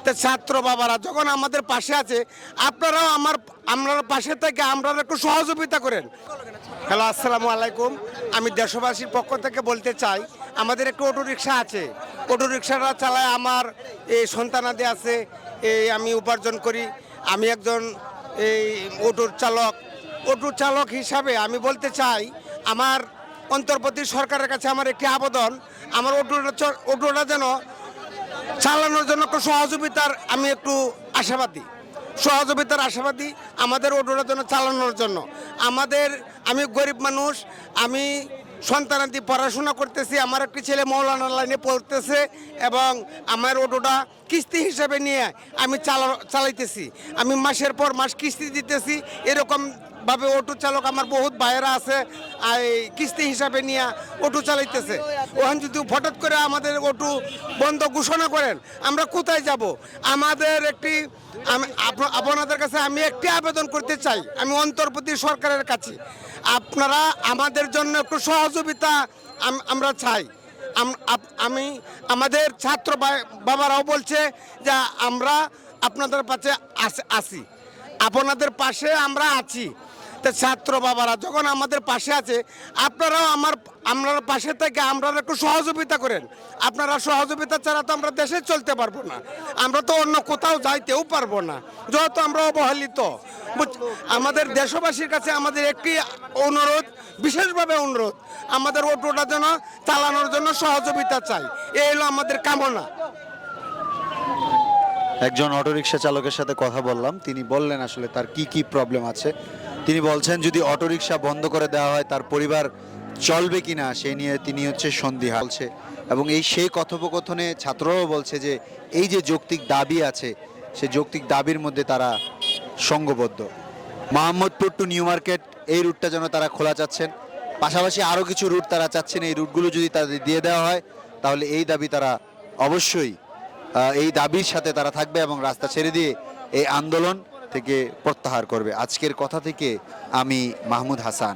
তো ছাত্র বাবারা যখন আমাদের পাশে আছে, আপনারাও আমরা পাশে থেকে আমরা একটু সহযোগিতা করেন। হ্যালো, আসসালামু আলাইকুম। আমি দেশবাসীর পক্ষ থেকে বলতে চাই, আমাদের একটু অটোরিকশা আছে। অটোরিকশাটা চালায় আমার এই সন্তানাদি আছে, এই আমি উপার্জন করি। আমি একজন এই অটো চালক হিসাবে আমি বলতে চাই, আমার অন্তর্বর্তী সরকারের কাছে আমার একটি আবেদন, আমার অটোটা যেন চালানোর জন্য একটু সহযোগিতার আশাবাদী আমাদের অটোটার জন্য চালানোর জন্য। আমি গরিব মানুষ, আমি সন্তানাদি পড়াশোনা করতেছি, আমার একটি ছেলে মৌলানা লাইনে পড়তেছে এবং আমার অটোটা কিস্তি হিসাবে নিয়ে আমি চালাইতেছি। আমি মাসের পর মাস কিস্তি দিতেছি। এরকম ভাবে অটো চালক আমার বহুত ভাইয়েরা আছে, কিস্তি হিসাবে নিয়ে অটো চালাইতেছে। ওখান যদি হঠাৎ করে আমাদের অটো বন্ধ ঘোষণা করেন, আমরা কোথায় যাব? আপনাদের কাছে আমি একটি আবেদন করতে চাই, আমি অন্তর্বর্তী সরকারের কাছে, আপনারা আমাদের জন্য একটু সহযোগিতা আমরা চাই। আমাদের ছাত্র বাবারাও বলছে যে আমরা আপনাদের পাশে আছি, আপনাদের পাশে আমরা আছি। তো ছাত্র বাবারা যখন আমাদের পাশে আছে, আপনারাও আমরা পাশে থেকে আমরা একটু সহযোগিতা করেন। আপনারা সহযোগিতা ছাড়া তো আমরা দেশে চলতে পারবো না, আমরা তো অন্য কোথাও যাইতেও পারবো না, যেহেতু আমরা অবহেলিত। আমাদের দেশবাসীর কাছে আমাদের একটি অনুরোধ, বিশেষভাবে অনুরোধ, আমাদের অটোটা যেন চালানোর জন্য সহযোগিতা চাই। এই হলো আমাদের কামনা। একজন অটোরিকশা চালকের সাথে কথা বললাম, তিনি বললেন আসলে তার কি কি প্রবলেম আছে। তিনি বলছেন যদি অটোরিকশা বন্ধ করে দেওয়া হয় তার পরিবার চলবে কিনা সে নিয়ে তিনি সন্দিহান বলছে। এবং সেই কথোপকথনে ছাত্ররাও বলছে যে এই যে যৌক্তিক দাবি আছে, সে যৌক্তিক দাবির মধ্যে তারা সঙ্গবদ্ধ। মোহাম্মদপুর টু নিউ মার্কেট এই রুটটা যেন তারা খোলা চাচ্ছেন, পাশাপাশি আরও কিছু রুট তারা চাচ্ছেন। এই রুটগুলো যদি তাদের দিয়ে দেওয়া হয় তাহলে এই দাবি তারা অবশ্যই এই দাবির সাথে তারা থাকবে এবং রাস্তা ছেড়ে দিয়ে এই আন্দোলন থেকে প্রত্যাহার করবে। আজকের কথা থেকে আমি মাহমুদ হাসান।